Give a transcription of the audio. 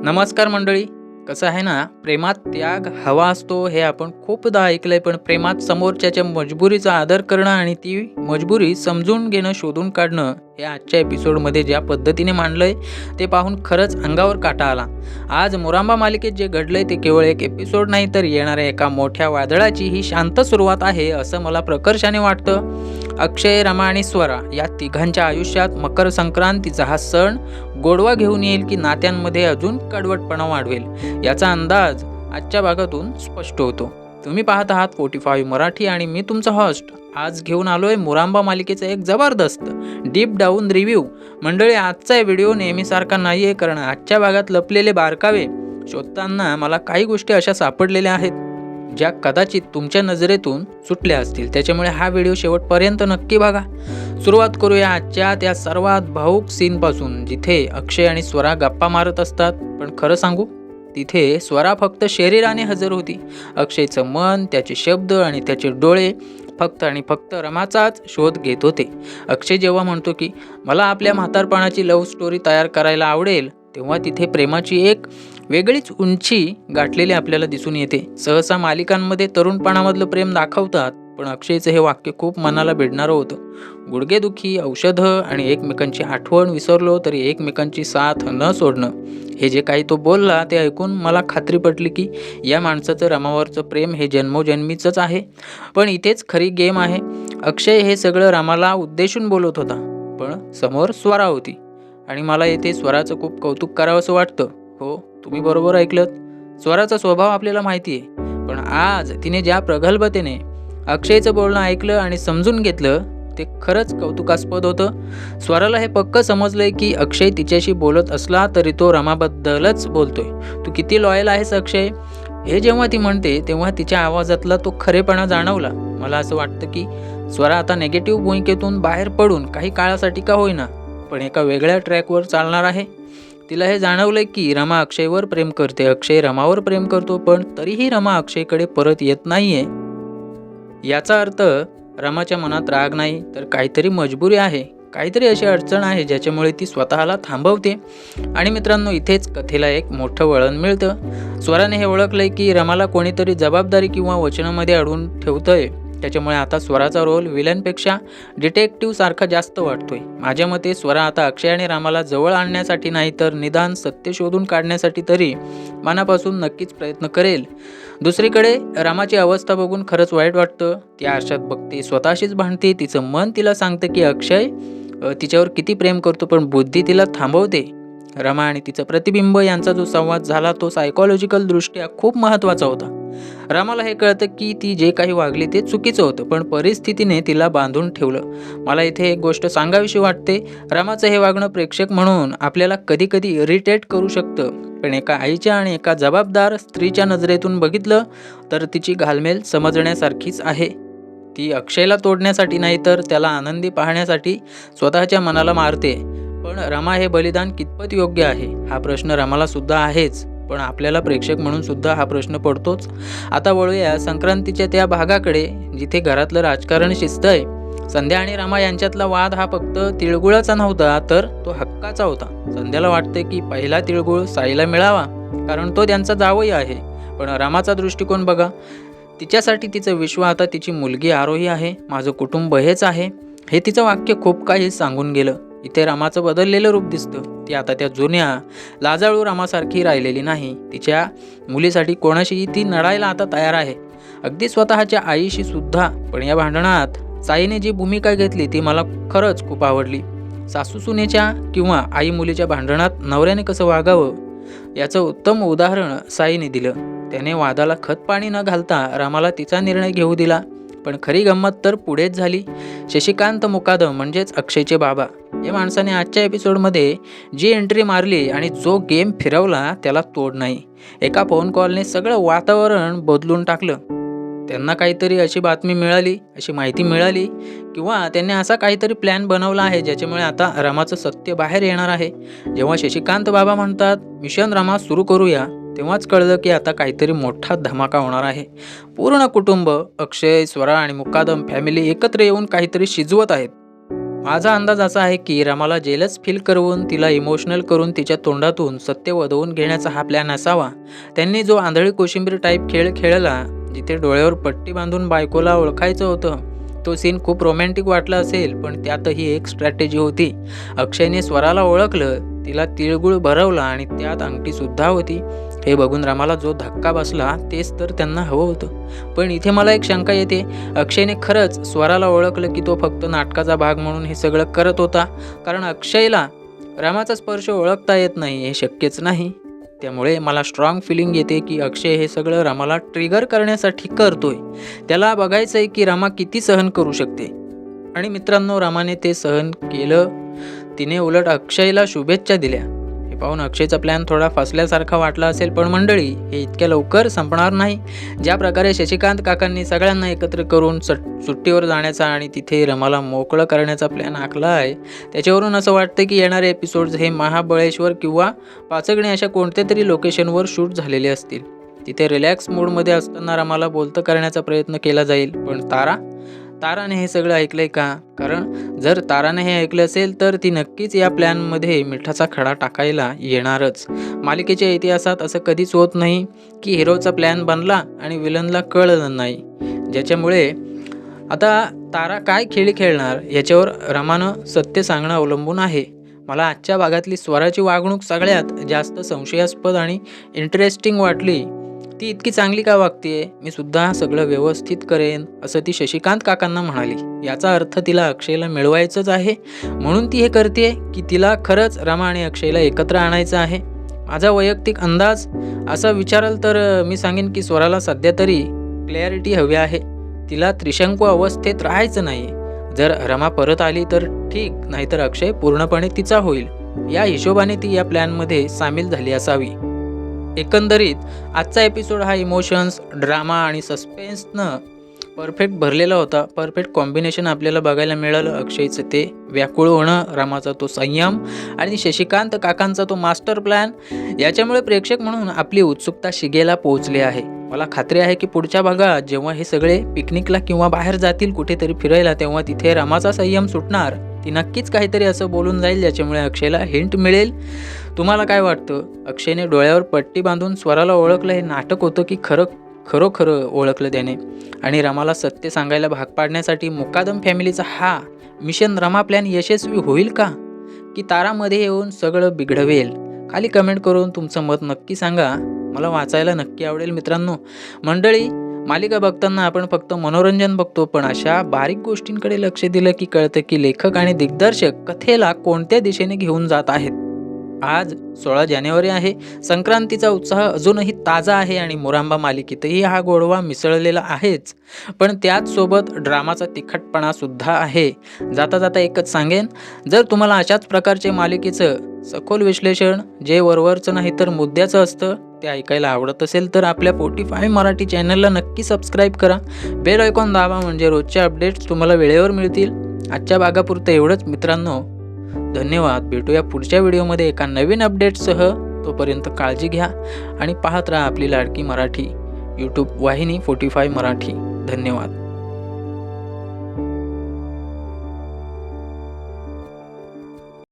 नमस्कार मंडळी. कसं आहे ना, प्रेमात त्याग हवा असतो हे आपण खूपदा ऐकलंय. पण प्रेमात समोरच्याच्या मजबुरीचा आदर करणं आणि ती मजबुरी समजून घेणं, शोधून काढणं हे आजच्या एपिसोडमध्ये ज्या पद्धतीने मांडलंय ते पाहून खरंच अंगावर काटा आला. आज मोरांबा मालिकेत जे घडलंय ते केवळ एक एपिसोड नाही, तर येणाऱ्या एका मोठ्या वादळाची ही शांत सुरुवात आहे असं मला प्रकर्षाने वाटतं. अक्षय, रमा आणि स्वरा या तिघांच्या आयुष्यात मकर संक्रांतीचा हा सण गोडवा घेऊन येईल की नात्यांमध्ये अजून कडवटपणा वाढवेल याचा अंदाज आजच्या भागातून स्पष्ट होतो. तुम्ही पाहत आहात 45 मराठी आणि मी तुमचा होस्ट. आज घेऊन आलोय मोरांबा मालिकेचा एक जबरदस्त डीप डाऊन रिव्ह्यू. मंडळी, आजचा व्हिडिओ नेहमीसारखा नाही आहे, कारण आजच्या भागात लपलेले बारकावे शोधताना मला काही गोष्टी अशा सापडलेल्या आहेत ज्या कदाचित तुमच्या नजरेतून सुटल्या असतील. त्याच्यामुळे हा व्हिडिओ शेवटपर्यंत नक्की बघा. सुरुवात करूया आजच्या त्या सर्वात भावूक सीनपासून, जिथे अक्षय आणि स्वरा गप्पा मारत असतात. पण खरं सांगू, तिथे स्वरा फक्त शरीराने हजर होती. अक्षयचं मन, त्याचे शब्द आणि त्याचे डोळे फक्त आणि फक्त रमाचाच शोध घेत होते. अक्षय जेव्हा म्हणतो की मला आपल्या म्हातारपणाची लव्ह स्टोरी तयार करायला आवडेल, तेव्हा तिथे प्रेमाची एक वेगळीच उंची गाठलेली आपल्याला दिसून येते. सहसा मालिकांमध्ये तरुणपणामधलं प्रेम दाखवतात, पण अक्षयचं हे वाक्य खूप मनाला भिडणारं होतं. गुडघेदुखी, औषधं आणि एकमेकांची आठवण विसरलो तरी एकमेकांची साथ न सोडणं, हे जे काही तो बोलला ते ऐकून मला खात्री पटली की या माणसाचं रमावरचं प्रेम हे जन्मोजन्मीचंच आहे. पण इथेच खरी गेम आहे. अक्षय हे सगळं रमाला उद्देशून बोलत होता, पण समोर स्वरा होती. आणि मला येथे स्वराचं खूप कौतुक करावंसं वाटतं. हो, तुम्ही बरोबर ऐकलत. स्वराचा स्वभाव आपल्याला माहिती आहे, पण आज तिने ज्या प्रगल्भतेने अक्षयचं बोलणं ऐकलं आणि समजून घेतलं ते खरंच कौतुकास्पद होतं. स्वराला हे पक्क समजलंय की अक्षय तिच्याशी बोलत असला तरी तो रमाबद्दलच बोलतोय. तू किती लॉयल आहेस अक्षय, हे जेव्हा ती म्हणते तेव्हा तिच्या आवाजातला तो खरेपणा जाणवला. मला असं वाटतं की स्वरा आता नेगेटिव्ह भूमिकेतून बाहेर पडून काही काळासाठी का होईना पण एका वेगळ्या ट्रॅकवर चालणार आहे. तिला हे जाणवलंय की रमा अक्षयवर प्रेम करते, अक्षय रमावर प्रेम करतो, पण तरीही रमा अक्षयकडे परत येत नाहीये. याचा अर्थ रमाच्या मनात राग नाही, तर काहीतरी मजबुरी आहे, काहीतरी अशी अडचण आहे ज्याच्यामुळे ती स्वतःला थांबवते. आणि मित्रांनो, इथेच कथेला एक मोठं वळण मिळतं. स्वराने हे ओळखलंय की रमाला कोणीतरी जबाबदारी किंवा वचनामध्ये अडवून ठेवतंय. त्याच्यामुळे आता स्वराचा रोल विलनपेक्षा डिटेक्टिव्ह सारखा जास्त वाटतोय. माझ्या मते स्वरा आता अक्षय आणि रामाला जवळ आणण्यासाठी नाही, तर निदान सत्य शोधून काढण्यासाठी तरी मनापासून नक्कीच प्रयत्न करेल. दुसरीकडे रामाची अवस्था बघून खरंच वाईट वाटतं. ती आरशात बघते, स्वतःशीच भांडते. तिचं मन तिला सांगतं की अक्षय तिच्यावर किती प्रेम करतो, पण बुद्धी तिला थांबवते. रमा आणि तिचं प्रतिबिंब यांचा जो संवाद झाला तो सायकोलॉजिकल दृष्ट्या खूप महत्त्वाचा होता. रामाला हे कळतं की ती जे काही वागली ते चुकीचं होतं, पण परिस्थितीने तिला बांधून ठेवलं. मला इथे एक गोष्ट सांगावीशी वाटते. रामाचं हे वागणं प्रेक्षक म्हणून आपल्याला कधी कधी इरिटेट करू शकतं, पण एका आईच्या आणि एका जबाबदार स्त्रीच्या नजरेतून बघितलं तर तिची घालमेल समजण्यासारखीच आहे. ती अक्षयला तोडण्यासाठी नाही, तर त्याला आनंदी पाहण्यासाठी स्वतःच्या मनाला मारते. पण रमा हे बलिदान कितपत योग्य आहे हा प्रश्न रमाला सुद्धा आहेच, पण आपल्याला प्रेक्षक म्हणून सुद्धा हा प्रश्न पडतोच. आता वळूया संक्रांतीच्या त्या भागाकडे, जिथे घरातलं राजकारण शिजतंय. संध्या आणि रमा यांच्यातला वाद हा फक्त तिळगुळाचा नव्हता, तर तो हक्काचा होता. संध्याला वाटते की पहिला तिळगुळ साईला मिळावा, कारण तो त्यांचा जावई आहे. पण रमाचा दृष्टिकोन बघा. तिच्यासाठी तिचं विश्व आता तिची मुलगी आरोही आहे. माझं कुटुंब हेच आहे, हे तिचं वाक्य खूप काही सांगून गेलं. इथे रामाचं बदललेलं रूप दिसतं. ती आता त्या जुन्या लाजाळू रामासारखी राहिलेली नाही. तिच्या मुलीसाठी कोणाशीही ती लढायला आता तयार आहे, अगदी स्वतःच्या आईशी सुद्धा. पण या भांडणात साईने जी भूमिका घेतली ती मला खरंच खूप आवडली. सासू सुनेच्या किंवा आई मुलीच्या भांडणात नवऱ्याने कसं वागावं याचं उत्तम उदाहरण साईने दिलं. त्याने वादाला खतपाणी न घालता रामाला तिचा निर्णय घेऊ दिला. पण खरी गंमत तर पुढेच झाली. शशिकांत मुकादम म्हणजेच अक्षयचे बाबा या माणसाने आजच्या एपिसोडमध्ये जी एंट्री मारली आणि जो गेम फिरवला त्याला तोड नाही. एका फोन कॉलने सगळं वातावरण बदलून टाकलं. त्यांना काहीतरी अशी बातमी मिळाली, अशी माहिती मिळाली, किंवा त्यांनी असा काहीतरी प्लॅन बनवला आहे ज्याच्यामुळे आता रमाचं सत्य बाहेर येणार आहे. जेव्हा शशिकांत बाबा म्हणतात मिशन रमा सुरू करूया, तेव्हाच कळलं की आता काहीतरी मोठा धमाका होणार आहे. पूर्ण कुटुंब, अक्षय, स्वरा आणि मुकादम फॅमिली एकत्र येऊन काहीतरी शिजवत आहेत. माझा अंदाज असा आहे की रमाला जेलस फील करवून तिला इमोशनल करून तिच्या तोंडातून सत्य वदवून घेण्याचा हा प्लॅन असावा. त्यांनी जो आंधळी कोशिंबीर टाईप खेळ खेळला, जिथे डोळ्यावर पट्टी बांधून बायकोला ओळखायचं होतं, तो सीन खूप रोमॅन्टिक वाटला असेल, पण त्यातही एक स्ट्रॅटेजी होती. अक्षयने स्वराला ओळखलं, तिला तिळगुळ भरवला आणि त्यात अंगठीसुद्धा होती. हे बघून रमाला जो धक्का बसला तेच तर त्यांना हवं होतं. पण इथे मला एक शंका येते, अक्षयने खरंच स्वराला ओळखलं की तो फक्त नाटकाचा भाग म्हणून हे सगळं करत होता? कारण अक्षयला रमाचा स्पर्श ओळखता येत नाही हे शक्यच नाही. त्यामुळे मला स्ट्रॉंग फिलिंग येते की अक्षय हे सगळं रमाला ट्रिगर करण्यासाठी करतोय. त्याला बघायचं आहे की रमा किती सहन करू शकते. आणि मित्रांनो, रमाने ते सहन केलं. तिने उलट अक्षयला शुभेच्छा दिल्या. हे पाहून अक्षयचा प्लॅन थोडा फसल्यासारखा वाटला असेल, पण मंडळी, हे इतक्या लवकर संपणार नाही. ज्या प्रकारे शशिकांत काकांनी सगळ्यांना एकत्र करून सुट्टीवर जाण्याचा आणि तिथे रमाला मोकळं करण्याचा प्लॅन आखला आहे, त्याच्यावरून असं वाटतं की येणारे एपिसोड्स हे महाबळेश्वर किंवा पाचगणी अशा कोणत्या तरी लोकेशनवर शूट झालेले असतील. तिथे रिलॅक्स मूडमध्ये असताना रमाला बोलतं करण्याचा प्रयत्न केला जाईल. पण ताराने हे सगळं ऐकलंय का? कारण जर ताराने हे ऐकलं असेल तर ती नक्कीच या प्लॅनमध्ये मिठाचा खडा टाकायला येणारच. मालिकेच्या इतिहासात असं कधीच होत नाही की हिरोचा प्लॅन बनला आणि विलनला कळलं नाही. ज्याच्यामुळे आता तारा काय खेळ खेळणार याच्यावर रमानं सत्य सांगणं अवलंबून आहे. मला आजच्या भागातली स्वराची वागणूक सगळ्यात जास्त संशयास्पद आणि इंटरेस्टिंग वाटली. ती इतकी चांगली का वागतेय? मी सुद्धा सगळं व्यवस्थित करेन असं ती शशिकांत काकांना म्हणाली. याचा अर्थ तिला अक्षयला मिळवायचंच आहे म्हणून ती हे करते की तिला खरंच रमा आणि अक्षयला एकत्र आणायचं आहे? माझा वैयक्तिक अंदाज असा विचाराल तर मी सांगेन की स्वराला सध्या तरी क्लॅरिटी हवी आहे. तिला त्रिशंकू अवस्थेत राहायचं नाही. जर रमा परत आली तर ठीक, नाहीतर अक्षय पूर्णपणे तिचा होईल. या हिशोबाने ती या प्लॅनमध्ये सामील झाली असावी. एकंदरीत आजचा एपिसोड हा इमोशन्स, ड्रामा आणि सस्पेन्सनं परफेक्ट भरलेला होता. परफेक्ट कॉम्बिनेशन आपल्याला बघायला मिळालं. अक्षयचं ते व्याकुळ होणं, रामाचा तो संयम आणि शशिकांत काकांचा तो मास्टर प्लॅन. याच्यामुळे प्रेक्षक म्हणून आपली उत्सुकता शिगेला पोहोचली आहे. मला खात्री आहे की पुढच्या भागात जेव्हा हे सगळे पिकनिकला किंवा बाहेर जातील कुठेतरी फिरायला, तेव्हा तिथे रामाचा संयम सुटणार. ती नक्कीच काहीतरी असं बोलून जाईल ज्याच्यामुळे अक्षयला हिंट मिळेल. तुम्हाला काय वाटतं? अक्षयने डोळ्यावर पट्टी बांधून स्वराला ओळखलं हे नाटक होतं की खरोखर ओळखलं त्याने? आणि रमाला सत्य सांगायला भाग पाडण्यासाठी मुकादम फॅमिलीचा हा मिशन रमा प्लॅन यशस्वी होईल का? की तारामध्ये येऊन सगळं बिघडवेल? खाली कमेंट करून तुमचं मत नक्की सांगा. मला वाचायला नक्की आवडेल मित्रांनो. मंडळी, मालिका बघताना आपण फक्त मनोरंजन बघतो, पण अशा बारीक गोष्टींकडे लक्ष दिलं की कळतं की लेखक आणि दिग्दर्शक कथेला कोणत्या दिशेने घेऊन जात आहेत. आज 16 जानेवारी आहे. संक्रांतीचा उत्साह अजूनही ताजा आहे आणि मुरांबा मालिकेतही हा गोडवा मिसळलेला आहेच, पण त्याच सोबत ड्रामाचा तिखटपणा सुद्धा आहे. जाता जाता एकच सांगेन, जर तुम्हाला अशाच प्रकारचे मालिकेचं सखोल विश्लेषण, जे वरवरचं नाही तर मुद्द्याचं असतं, ते ऐकायला आवडत असेल तर आपल्या 45 मराठी चॅनलला नक्की सबस्क्राईब करा. बेल आयकॉन दाबा म्हणजे रोजचे अपडेट्स तुम्हाला वेळेवर मिळतील. आजच्या भागापुरतं एवढंच मित्रांनो. धन्यवाद. भेटूया पुढच्या व्हिडिओमध्ये एका नवीन अपडेटसह. तोपर्यंत काळजी घ्या आणि पाहत राहा आपली लाडकी मराठी यूट्यूब वाहिनी 45 मराठी. धन्यवाद.